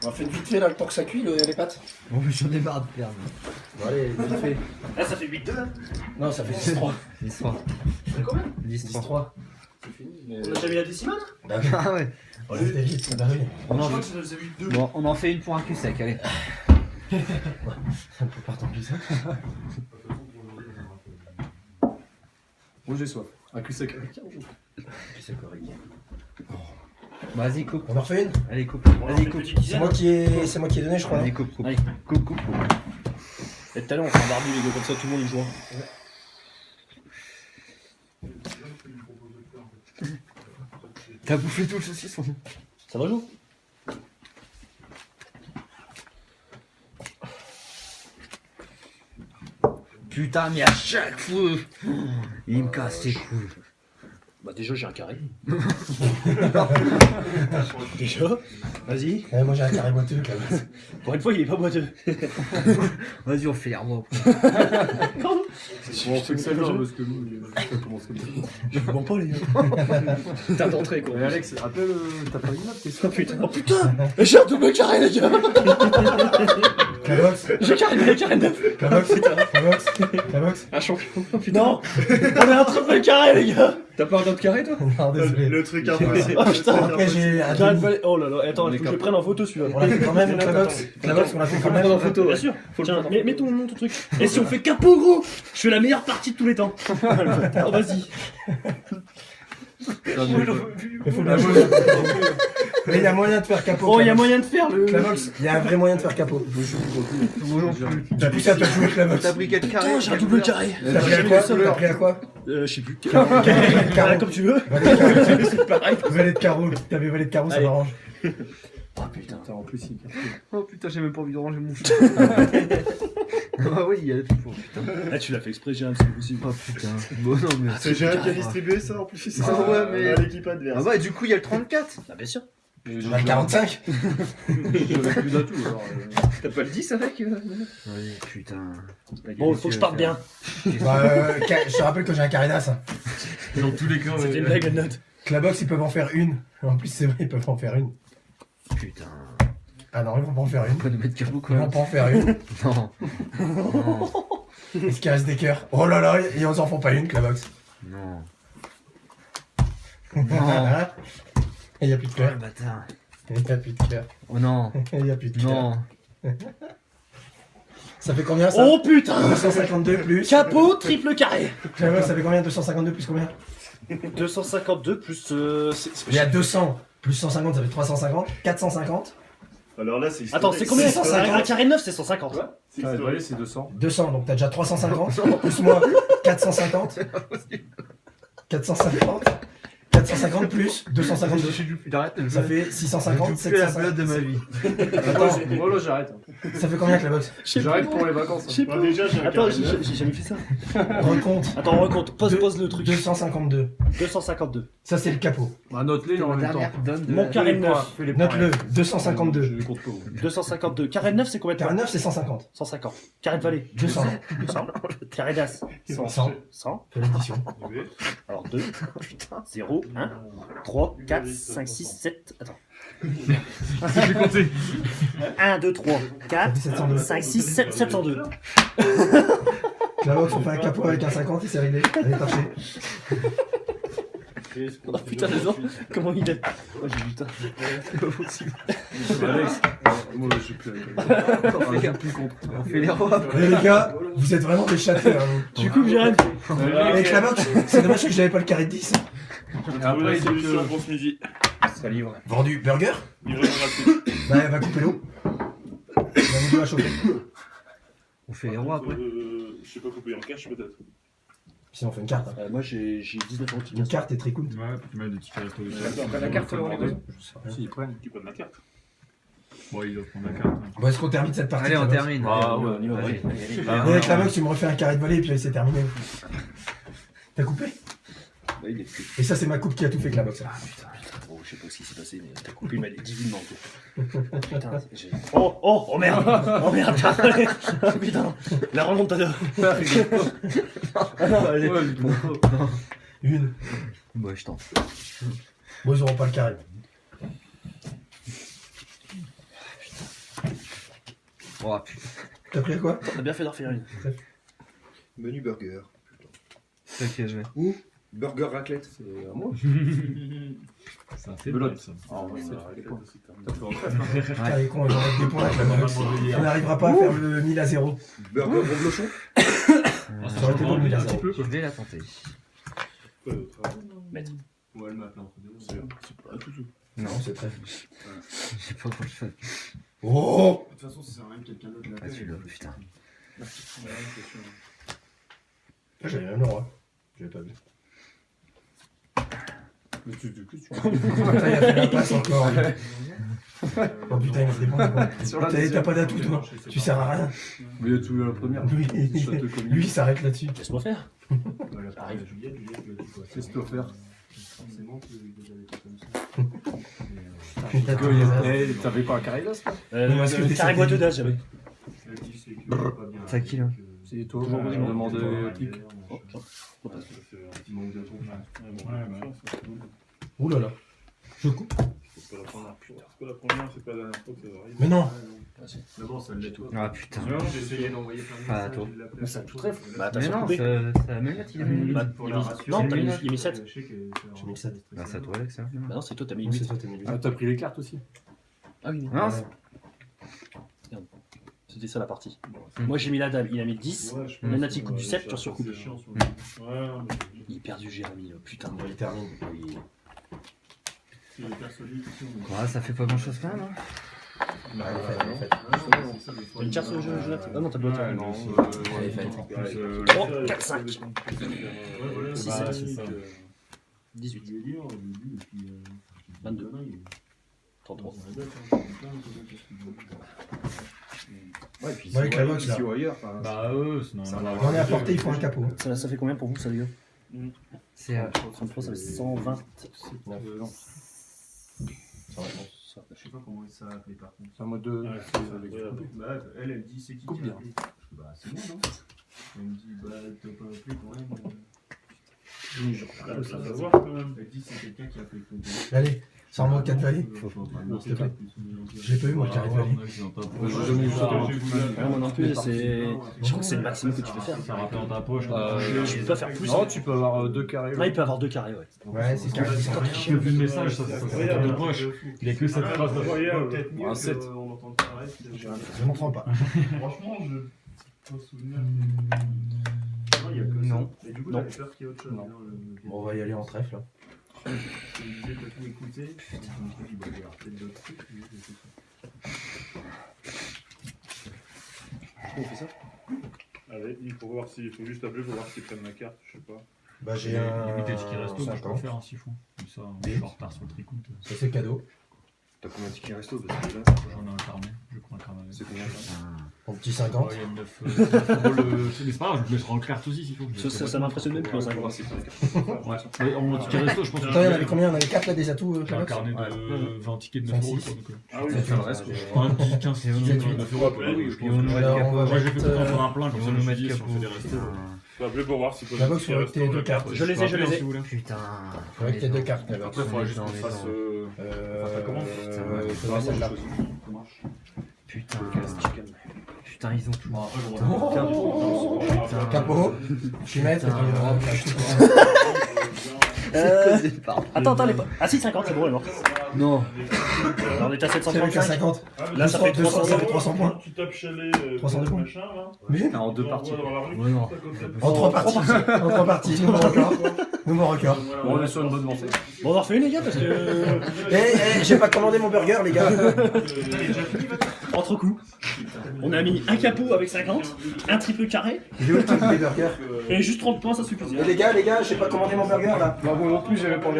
On fait vite fait là le temps que ça cuit les pâtes. Bon, mais j'en ai marre de perdre. Bon, allez, vite fait. Là, ça fait 8-2 là. Non, ça fait 6-3. 10-3. Ça fait combien 10-3. C'est fini, mais. On a déjà mis la décimale. Ah ouais. On l'a fait vite, bah oui. On en... Je crois que ça faisait 8-2. Bon, on en fait une pour un cul sec, allez. Ça me peut pas tant plus ça. Moi j'ai soif. Un cul sec. Je sais quoi, Rick. Vas-y, coupe. On en refait une. Allez, coupe. Vas-y, coupe. C'est moi qui ai donné, je crois. Vas-y, coupe, coupe. Allez. Coupe, coupe, coupe. Et tout à l'heure, on fait un barbu, les gars, comme ça tout le monde y joue. T'as bouffé tout le saucisson. Ça va, Jo? Putain, mais à chaque fois, il me casse les couilles. Bah, déjà, j'ai un carré. Déjà? Vas-y. Moi j'ai un carré boiteux là. Pour une fois, il est pas boiteux. Vas-y, on fait l'herbe. Bon, on fait que ça là parce que nous, ça commence comme ça. Je vous mens pas, les gars. T'as d'entrée, quoi. Mais Alex, rappelle, t'as pas une note, t'es sûr? Oh putain! J'ai un double carré, les gars! Clavox, J'ai carré 9! Clavox, Clavox, Clavox. Un champion! Putain! Non! On a un triple carré, les gars! T'as pas un autre carré, toi? Non, désolé. Le truc impossible. Oh putain! Après j'ai un Carré de demi. valet. Oh là là, attends, il faut que je le prenne en photo celui-là. On l'a fait quand même, Clavox. Clavox, on l'a fait quand même. en photo, bien sûr. Tiens, mets ton truc. Et si on fait capot, gros, je fais la meilleure partie de tous les temps. Oh, vas-y. Il faut la jouer. Mais il y a moyen de faire capot. Oh, il y a Clavox. moyen de faire le. Clavox, il y a un vrai moyen de faire capot. Moi non plus. T'as plus ça de jouer Clavox. T'as pris 4 carrés. Putain, j'ai un double carré. T'as pris à quoi? T'as pris à quoi? Je sais plus. Carreau. Comme tu veux. Valet de carreau. C'est pareil. Valet de carreau. T'avais valet de carreau, ça Allez. m'arrange. Oh putain. Putain, en plus, il Oh putain, j'ai même pas envie de ranger mon chat. Ah oui, il y a le faux, putain. Ah, tu l'as fait exprès, j'ai un, c'est possible. Oh putain. Bon, non, mais. C'est Gérald qui a distribué ça en plus. Ah ouais, mais- À l'équipe adverse. Ah bah, et du coup, il y a le 34. Ah, bien sûr. On a le 45. J'avais plus d'atout alors. T'as pas le 10 avec Oui, putain. Bon, faut que je parte bien. Bah, je te rappelle que j'ai un carré d'as. Dans tous les cas, C'était une blague, la note. Clavox, ils peuvent en faire une. En plus, c'est vrai, ils peuvent en faire une. Putain. Ah non, ils vont pas en faire une. On peut nous mettre capot Ils quoi. vont pas en faire une. Non. Non. Est-ce qu'il reste des cœurs? Oh là là, ils en font pas une, Clavox. Non. Et il y a plus de Oh cœur. le bâtard. Il y a plus de cœur. Oh non. Il y a plus de cœur. Non. Ça fait combien ça? Oh putain! 252 plus. Capot, triple carré. Clavox, ça fait combien? 252 plus combien? 252 plus. Il y a 200 plus 150, ça fait 350. 450. Alors là, c'est. Attends, c'est combien? 150. Un carré de 9, c'est 150. C'est Ah, le valet, historique. c'est 200. 200, donc t'as déjà 350. Plus moi, 450. 450. 450 plus 252. Ça fait 650, C'est la 750. période de ma vie. Attends, Moi là, j'arrête. ça fait combien Clavox? J'arrête pour les vacances. Je sais Moi, pas. déjà, j'ai un Attends, carré neuf. j'ai jamais fait ça. Recompte. Attends, on recompte. Pose le truc. 252. 252. Ça, c'est le capot. Bah, note-les en La même temps. dernière donne de. Mon la- carré de 9. Fais les points. Note-le. Je 252. les compte pas. 252. Carré de 9, c'est combien de Carré points? 9, c'est 150. 150. Carré de valet. 200. 200. Carré d'as. 100. 100. Fais l'addition. Alors 2. 0, 1, 3, 4, 5, 6, 7. Attends. J'ai compté. 1, 2, 3, 4, 702. 5, 6, 7, 702. Clavox, on fait un capot avec un 50 et c'est réglé. Allez, torché. Oh putain, dedans, comment il est? Oh j'ai vu ça. C'est pas possible. Alex, moi je suis plus avec. On fait- plus contre. On fait les rois. Les gars, vous êtes vraiment des châtés. Hein, vous. Du coup, Jérém. Avec Clavox, c'est dommage que j'avais pas le carré de 10. Après, la solution pour ce midi. Ça livre. Vendu burger. Livraison gratuite. Bah, elle va couper l'eau. La vidéo à chauffer. On fait les rois après. Je sais pas couper en cash peut-être. Sinon, on fait une carte. hein. Moi j'ai 19 euros. Une carte est très cool. Ouais, puis tu mets des tickets resto dessus. Attends, la carte, on les veut. S'ils prennent. Tu prends ma carte. Bon, ils doivent prendre la carte. hein. Bon, est-ce qu'on termine cette partie? Allez, on Clavox termine. Ah Allez, ouais, on y va. allez. Allez, allez, allez. Ah, Et avec non, Clavox, tu me refais un carré de volée et puis c'est terminé. T'as coupé? Bah, il est plus. Et ça, c'est ma coupe qui a tout fait, Clavox. Ah putain, oh, je sais pas ce qui s'est passé, mais t'as coupé ma divinement. Putain, j'ai. Oh merde! Oh merde! Ah, putain! La remontada! Ah non, allez. Ouais, Bon, non. Une. Bah, je tente. Bon, ils auront pas le carré. Oh putain. T'as pris à quoi? T'as bien fait d'en faire une. Menu burger. C'est ok, je vais. Ou burger raclette. C'est à moi. Ça fait Belote. ça. Ah, ouais, c'est c'est des vrai, points. c'est terminé. T'as fait en trèfle, hein. Allez, con, ils vont mettre des points avec la Malox. On n'arrivera pas à faire le 1000 à 0. Burger reblochon. Ça aurait été bon le 1000 à Un petit 0. peu, Je quoi. vais la tenter. Quoi d'autre? Maître. Ouais, elle m'a appelé entre deux. C'est pas tout. Non, c'est très. J'ai pas grand chose. Oh! De toute façon, ça sert à rien que quelqu'un d'autre Ah, celui-là, putain. J'avais même le roi. J'avais pas vu. Mais tu Putain, il a fait la passe encore. Oh putain, il me fait des points. T'as pas d'atout, toi. Tu sers à rien. Mais il a tout eu à la première. Lui, Château commun. lui il s'arrête là-dessus. Laisse-moi faire. Pareil, Juliette, tu as dit quoi? Qu'est-ce que tu vas faire? Forcément que vous avez été comme ça. Eh, t'avais pas un carré là, ça? parce que t'es Carré boiteux d'âge, j'avais. Elle dit c'est que pas bien. C'est à qui, là? C'est toi, je me demandais clic. Il manque de ton. Ouh là là. Je coupe. C'est pas la première fois. C'est pas la première, c'est pas la dernière fois que ça arrive. Mais non. D'abord, ça l'est toi. Ah putain. J'ai essayé d'envoyer plein de Ah, messages. toi. il l'appelait Mais ça à tout chaque trèfle. fois. Bah, t'as Mais sur non, coupé. ça a même là, il a mis. Bah, Pour il la a mis- rassurer, non, t'as mis- il il a mis 7. Je sais que J'ai mis 7. Bah, c'est à toi, Alex. hein. Bah non, c'est toi, t'as mis Non, c'est 8. toi, t'as mis 8. Ah, t'as pris les cartes aussi. Ah oui, Non, c'est- c'était ça la partie. Mm. Moi j'ai mis la dame, il a mis 10. Ouais, je Même pense Nati que, coupe du 7, tu ça, surcoupes. c'est chiant sur le- Ouais, mais Il est perdu, Jérémy, putain. Il termine. C'est hyper solide ici, on est- Ouais, ça fait pas grand chose quand même. Hein. Bah, elle est faite, elle est faite. Ah, non, c'est ça, des fois, T'as une carte sur le jeu, il- Jonathan? Ah non, t'as bloqué. Ouais, non, Elle est faite. En plus, le- 3, le- 4, 5. Ouais, voilà, Six, bah, sept. c'est ça. 18. Je lui ai dit, au début, et puis, 22. il- 33. on répète, hein, plein de trucs. Ouais, puis Ouais, avec la box, là. ici ou ailleurs. enfin, Bah, eux, c'est On est à portée, il faut un capot. Ça fait combien pour vous, ça, les gars? C'est. 33, ça fait 120. Je sais pas comment ça a appelé par contre. C'est un mode de. Ouais, Bah, elle dit c'est qui Coupe qui a bien. appelé. Je dis, bah, c'est moi, non? Elle me dit, bah, t'as pas appelé quand même. Ah, ça va voir quand même. Elle dit, c'est quelqu'un qui a appelé ton Allez, sors-moi 4 valets. s'il te plaît. J'ai pas eu moi le carré de valet. J'ai jamais eu ça. Ouais, moi non plus, c'est. Je crois que c'est le maximum que tu peux faire. Ça rappelle dans ta poche. Je peux pas faire plus. Non, tu peux avoir deux carrés. Ah, il peut avoir 2 carrés, ouais. Ouais, c'est carré. Quand il vu le message, ça fait de poche. Il y a que cette phrase de Incroyable. mieux Un sept. on entend le reste. Je m'entends pas. Franchement, je me souviens. Non, il y a que Non. ça. Et du coup, Non. j'avais peur qu'il y ait autre chose. Non. Bon, on va y aller en trèfle. Là. Il me disait, t'as tout écouté. Je me suis dit, bah, il y aura peut-être d'autres trucs. mais je sais pas. On fait ça? Allez, il faut voir s'il faut juste appeler pour voir s'ils prennent ma carte, je sais pas. Bah, j'ai un. Limite, les tickets resto, je peux 50. faire un siphon. Comme ça, je suis en retard sur le tricoute. Ça, c'est cadeau. T'as combien de tickets resto? Parce que là, J'en ai un carnet. Je prends un carnet. c'est combien ça? Mon petit 50. Ouais, il y a 9 euros. C'est pas grave, je me mettrai en carte aussi s'il faut. Ça m'impressionne même plus, On ça. va voir s'ils prennent la carte. Ouais. Mais en ticket resto, je pense que Attends, il y en avait combien? On avait 4 là des atouts, j'ai un Carlos? carnet de 20 tickets de 9 euros. 26. quoi, donc, Ah oui, Ça fait le reste, quoi. je prends un petit 15 tickets de 9 euros. Ouais, oui, je Ils vont nous pense. mettre Alors, on capot. va Moi, j'ai fait mettre, pour en plein, comme Ils ça, vont je nous me mettre dis, si capot. on fait des restos. faut appeler pour voir s'ils peuvent La box, tickets faudrait resto, que t'aies la deux carte. cartes. Je les ai, je les ai. Si vous voulez. Putain. Faudrait que t'aies 2 cartes. Alors. Après, il faudrait juste Dans qu'on les fasse. dents. Comment Faudrait celle-là. Putain. Putain, ils ont tout. Putain. Capot. Je suis maître. Attends, les potes. Ah si, 50, c'est bon, elle est morte. Non. On est à C'est avec un 735. 50. Là, ça fait 200, 300. ça fait 300 points. Tu tapes chez les 300 points. machin là. Mais En deux parties. Ouais, non. en 3 parties. En 3 parties. Nouveau record. Nouveau record. Bon, on est sur une bonne lancée. Bon, on en refait une, les gars, parce que. J'ai pas commandé mon burger, les gars. Entre coups. On a mis un capot avec 50, un triple carré, J'ai où le truc des burgers? et juste 30 points, ça suffisait. Les gars, j'ai pas commandé mon burger là. Bah, bon, non plus, j'avais pas regardé.